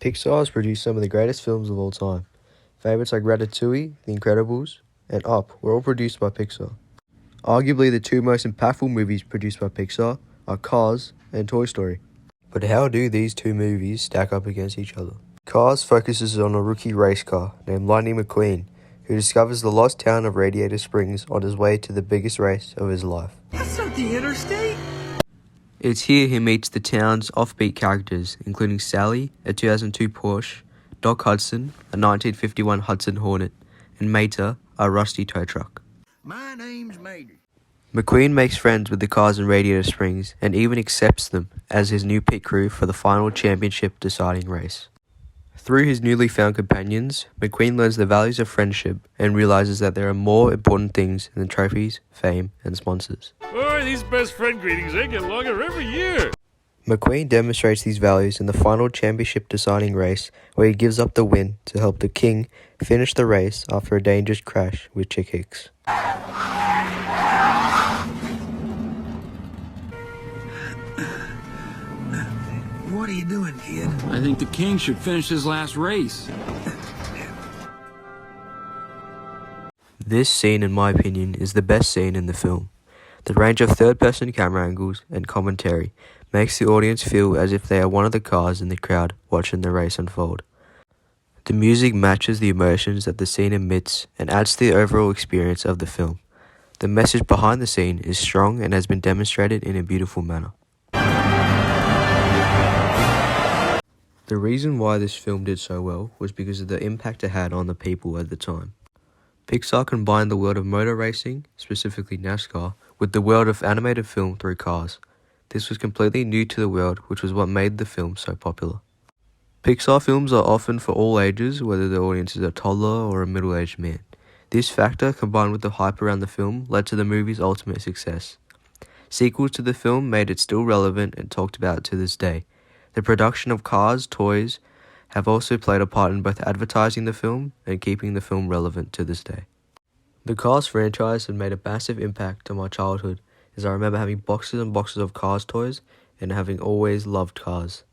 Pixar has produced some of the greatest films of all time. Favorites like Ratatouille, The Incredibles, and Up were all produced by Pixar. Arguably the two most impactful movies produced by Pixar are Cars and Toy Story. But how do these two movies stack up against each other? Cars focuses on a rookie race car named Lightning McQueen, who discovers the lost town of Radiator Springs on his way to the biggest race of his life. That's not the interstate! It's here he meets the town's offbeat characters, including Sally, a 2002 Porsche, Doc Hudson, a 1951 Hudson Hornet, and Mater, a rusty tow truck. My name's Mater. McQueen makes friends with the cars in Radiator Springs and even accepts them as his new pit crew for the final championship deciding race. Through his newly found companions, McQueen learns the values of friendship and realizes that there are more important things than trophies, fame, and sponsors. Boy, these best friend greetings, they get longer every year. McQueen demonstrates these values in the final championship deciding race, where he gives up the win to help the King finish the race after a dangerous crash with Chick Hicks. What are you doing, kid? I think the King should finish his last race. This scene, in my opinion, is the best scene in the film. The range of third-person camera angles and commentary makes the audience feel as if they are one of the cars in the crowd watching the race unfold. The music matches the emotions that the scene emits and adds to the overall experience of the film. The message behind the scene is strong and has been demonstrated in a beautiful manner. The reason why this film did so well was because of the impact it had on the people at the time. Pixar combined the world of motor racing, specifically NASCAR, with the world of animated film through Cars. This was completely new to the world, which was what made the film so popular. Pixar films are often for all ages, whether the audience is a toddler or a middle-aged man. This factor, combined with the hype around the film, led to the movie's ultimate success. Sequels to the film made it still relevant and talked about to this day. The production of Cars toys have also played a part in both advertising the film and keeping the film relevant to this day. The Cars franchise had made a massive impact on my childhood, as I remember having boxes and boxes of Cars toys and having always loved Cars.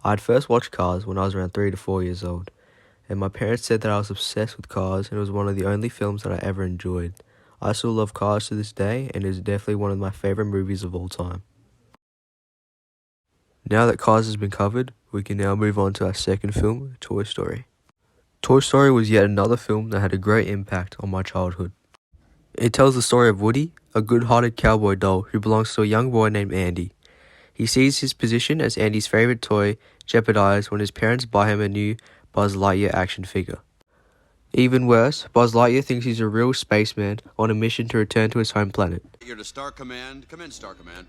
I had first watched Cars when I was around 3 to 4 years old, and my parents said that I was obsessed with Cars and it was one of the only films that I ever enjoyed. I still love Cars to this day and it is definitely one of my favorite movies of all time. Now that Cars has been covered, we can now move on to our second film, Toy Story. Toy Story was yet another film that had a great impact on my childhood. It tells the story of Woody, a good-hearted cowboy doll who belongs to a young boy named Andy. He sees his position as Andy's favorite toy jeopardized when his parents buy him a new Buzz Lightyear action figure. Even worse, Buzz Lightyear thinks he's a real spaceman on a mission to return to his home planet. You're to Star Command. Come in, Star Command.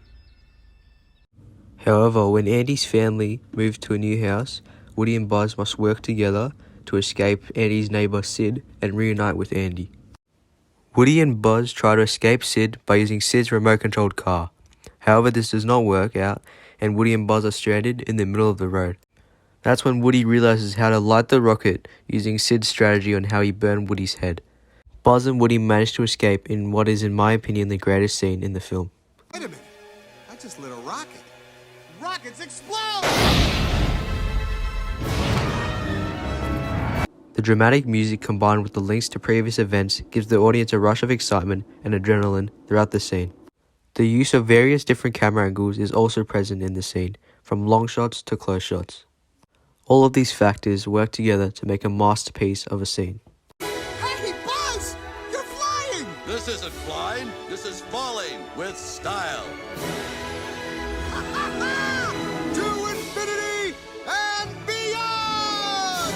However, when Andy's family moves to a new house, Woody and Buzz must work together to escape Andy's neighbor Sid and reunite with Andy. Woody and Buzz try to escape Sid by using Sid's remote-controlled car. However, this does not work out, and Woody and Buzz are stranded in the middle of the road. That's when Woody realizes how to light the rocket using Sid's strategy on how he burned Woody's head. Buzz and Woody manage to escape in what is, in my opinion, the greatest scene in the film. Wait a minute. I just lit a rocket. Rockets explode! The dramatic music combined with the links to previous events gives the audience a rush of excitement and adrenaline throughout the scene. The use of various different camera angles is also present in the scene, from long shots to close shots. All of these factors work together to make a masterpiece of a scene. Hey, Buzz! You're flying! This isn't flying. This is falling with style. To infinity and beyond!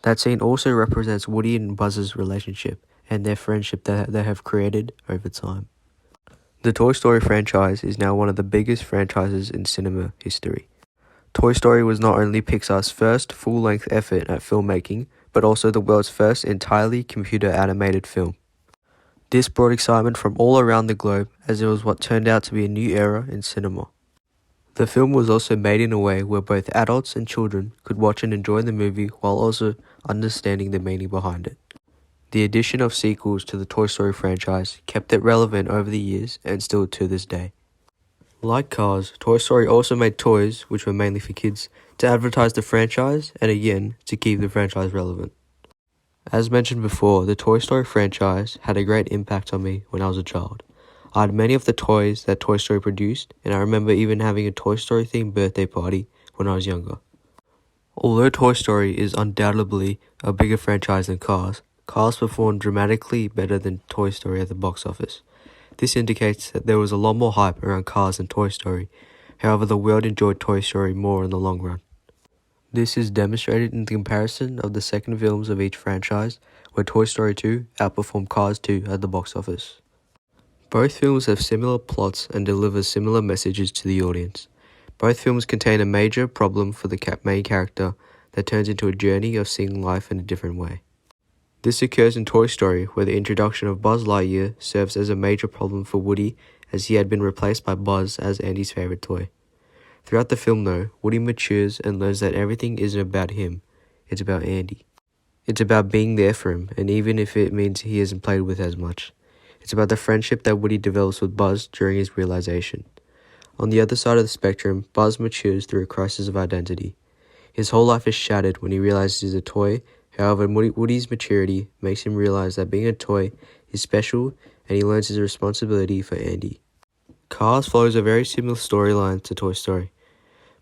That scene also represents Woody and Buzz's relationship and their friendship that they have created over time. The Toy Story franchise is now one of the biggest franchises in cinema history. Toy Story was not only Pixar's first full-length effort at filmmaking, but also the world's first entirely computer-animated film. This brought excitement from all around the globe, as it was what turned out to be a new era in cinema. The film was also made in a way where both adults and children could watch and enjoy the movie while also understanding the meaning behind it. The addition of sequels to the Toy Story franchise kept it relevant over the years and still to this day. Like Cars, Toy Story also made toys, which were mainly for kids, to advertise the franchise and again, to keep the franchise relevant. As mentioned before, the Toy Story franchise had a great impact on me when I was a child. I had many of the toys that Toy Story produced, and I remember even having a Toy Story themed birthday party when I was younger. Although Toy Story is undoubtedly a bigger franchise than Cars, Cars performed dramatically better than Toy Story at the box office. This indicates that there was a lot more hype around Cars than Toy Story. However, the world enjoyed Toy Story more in the long run. This is demonstrated in the comparison of the second films of each franchise, where Toy Story 2 outperformed Cars 2 at the box office. Both films have similar plots and deliver similar messages to the audience. Both films contain a major problem for the main character that turns into a journey of seeing life in a different way. This occurs in Toy Story, where the introduction of Buzz Lightyear serves as a major problem for Woody, as he had been replaced by Buzz as Andy's favorite toy. Throughout the film though, Woody matures and learns that everything isn't about him, it's about Andy. It's about being there for him, and even if it means he isn't played with as much. It's about the friendship that Woody develops with Buzz during his realization. On the other side of the spectrum, Buzz matures through a crisis of identity. His whole life is shattered when he realizes he's a toy. However, Woody's maturity makes him realize that being a toy is special, and he learns his responsibility for Andy. Cars follows a very similar storyline to Toy Story.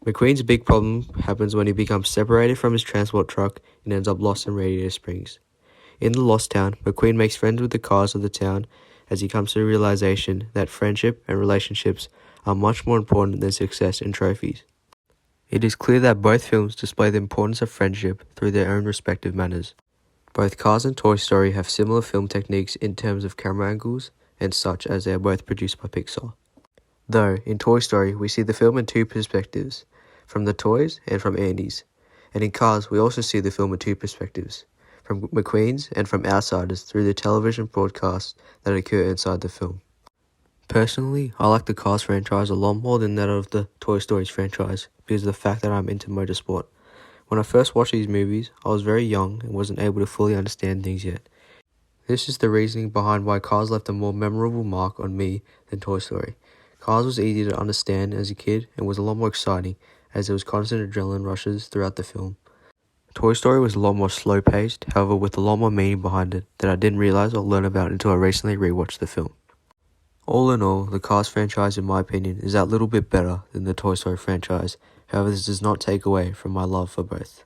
McQueen's big problem happens when he becomes separated from his transport truck and ends up lost in Radiator Springs. In the Lost Town, McQueen makes friends with the cars of the town as he comes to the realization that friendship and relationships are much more important than success and trophies. It is clear that both films display the importance of friendship through their own respective manners. Both Cars and Toy Story have similar film techniques in terms of camera angles and such, as they are both produced by Pixar. Though, in Toy Story, we see the film in two perspectives, from the toys and from Andy's. And in Cars, we also see the film in two perspectives, from McQueen's and from outsiders through the television broadcasts that occur inside the film. Personally, I like the Cars franchise a lot more than that of the Toy Stories franchise because of the fact that I'm into motorsport. When I first watched these movies, I was very young and wasn't able to fully understand things yet. This is the reasoning behind why Cars left a more memorable mark on me than Toy Story. Cars was easy to understand as a kid and was a lot more exciting as there was constant adrenaline rushes throughout the film. Toy Story was a lot more slow-paced, however with a lot more meaning behind it that I didn't realize or learn about until I recently rewatched the film. All in all, the Cars franchise in my opinion is that little bit better than the Toy Story franchise, however this does not take away from my love for both.